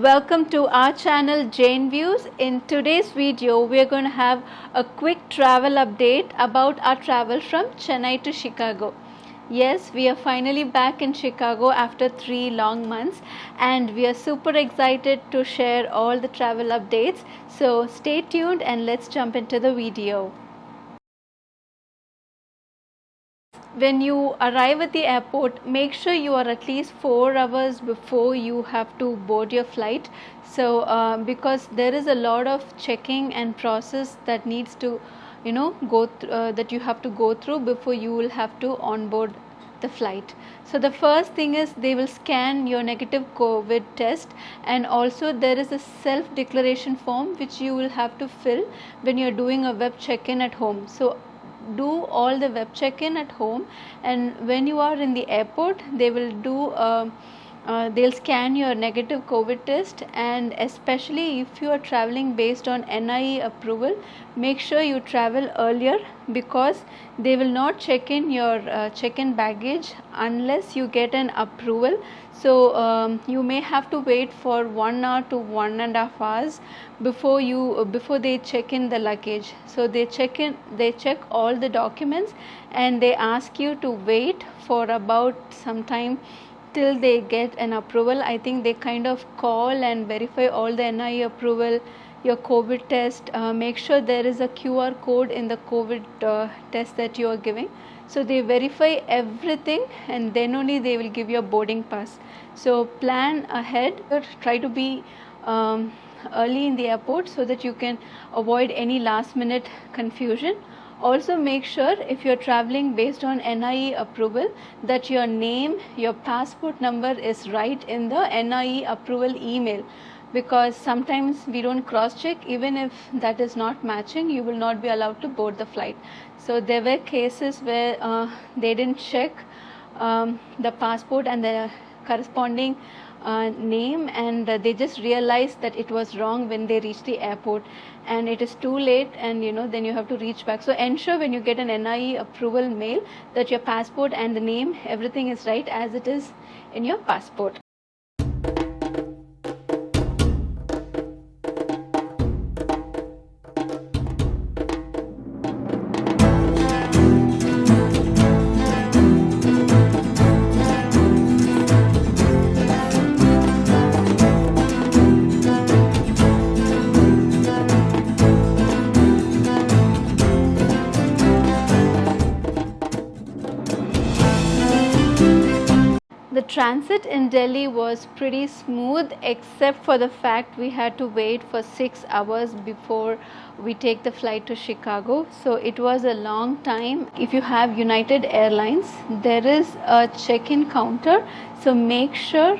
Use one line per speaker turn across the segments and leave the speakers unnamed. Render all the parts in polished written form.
welcome to our channel Jane Views. In today's video we are going to have a quick travel update about our travel from Chennai to Chicago. Yes, we are finally back in Chicago after 3 long months and we are super excited to share all the travel updates. So stay tuned and let's jump into the video. When you arrive at the airport, make sure you are at least 4 hours before you have to board your flight. So because there is a lot of checking and process that needs to that you have to go through before you will have to onboard the flight. So the first thing is they will scan your negative COVID test, and also there is a self declaration form which you will have to fill when you're doing a web check-in at home. So do all the web check-in at home, and when you are in the airport they will do they'll scan your negative COVID test. And especially if you are traveling based on NIE approval, make sure you travel earlier because they will not check in your check-in baggage unless you get an approval. So you may have to wait for 1 hour to 1.5 hours before they check in the luggage. So they check all the documents and they ask you to wait for about some time till they get an approval. I think they kind of call and verify all the NIE approval, your COVID test, make sure there is a QR code in the COVID test that you are giving. So they verify everything and then only they will give you a boarding pass. So plan ahead, try to be early in the airport so that you can avoid any last minute confusion. Also make sure if you are traveling based on NIE approval that your name, your passport number is right in the NIE approval email, because sometimes we don't cross check. Even if that is not matching, you will not be allowed to board the flight. So there were cases where they didn't check the passport and the corresponding name, and they just realized that it was wrong when they reached the airport, and it is too late, and then you have to reach back. So ensure when you get an NIE approval mail that your passport and the name, everything is right as it is in your passport. The transit in Delhi was pretty smooth, except for the fact we had to wait for 6 hours before we take the flight to Chicago. So it was a long time. If you have United Airlines, there is a check-in counter. So make sure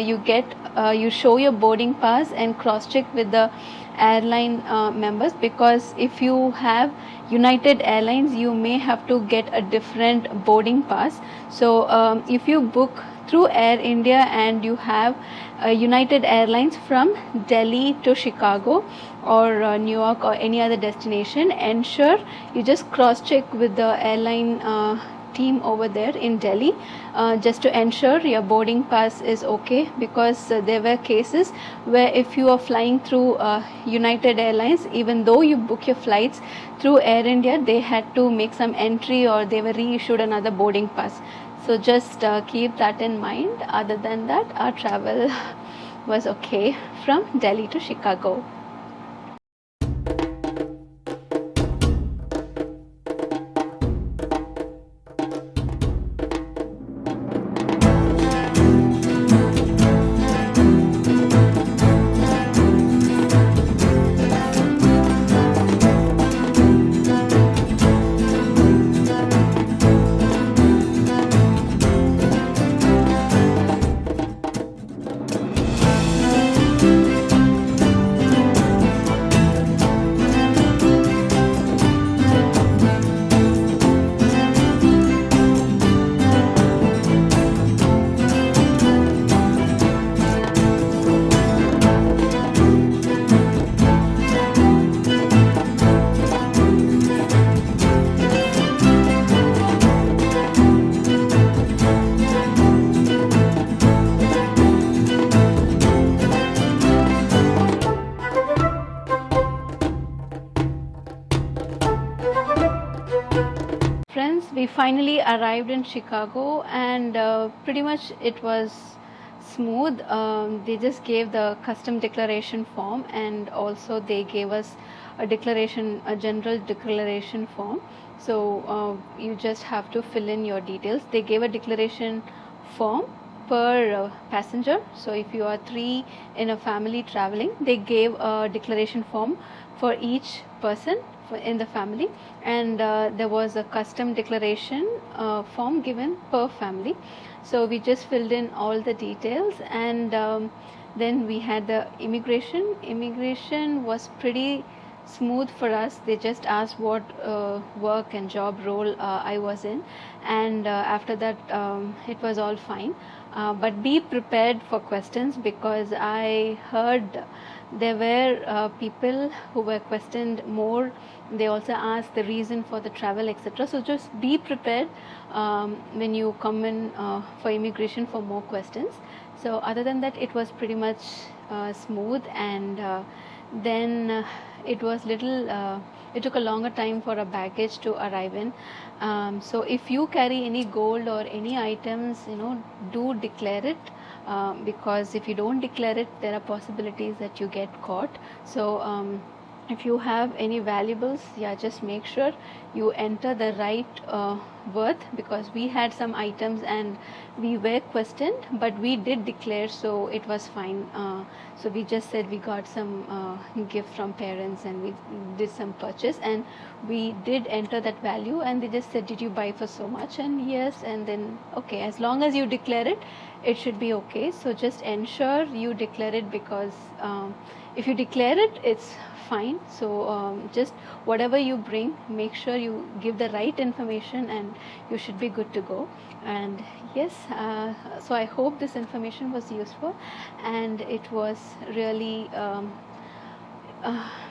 you show your boarding pass and cross-check with the airline members, because if you have United Airlines you may have to get a different boarding pass. So if you book through Air India and you have United Airlines from Delhi to Chicago or New York or any other destination, ensure you just cross check with the airline team over there in Delhi just to ensure your boarding pass is okay, because there were cases where if you are flying through United Airlines, even though you book your flights through Air India, they had to make some entry or they were reissued another boarding pass. So just keep that in mind. Other than that, our travel was okay from Delhi to Chicago. finally arrived in Chicago, and pretty much it was smooth. They just gave the custom declaration form, and also they gave us a general declaration form. So you just have to fill in your details. They gave a declaration form per passenger. So if you are 3 in a family traveling, they gave a declaration form for each person in the family, and there was a custom declaration form given per family. So we just filled in all the details, and then we had the immigration was pretty smooth for us. They just asked what work and job role I was in, and after that it was all fine. But be prepared for questions, because I heard there were people who were questioned more. They also asked the reason for the travel, etc. So just be prepared when you come in for immigration for more questions. So other than that, it was pretty much smooth, and then it was it took a longer time for a baggage to arrive in. So if you carry any gold or any items, do declare it, because if you don't declare it, there are possibilities that you get caught. So if you have any valuables, just make sure you enter the right worth, because we had some items and we were questioned, but we did declare, so it was fine. So we just said we got some gift from parents, and we did some purchase, and we did enter that value, and they just said, did you buy for so much? And yes, and then okay, as long as you declare it, it should be okay. So just ensure you declare it, because if you declare it, it's fine. So just whatever you bring, make sure you give the right information, and you should be good to go. And yes, so I hope this information was useful, and it was really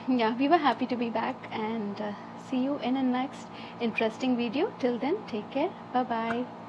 we were happy to be back, and see you in a next interesting video. Till then, take care. Bye bye.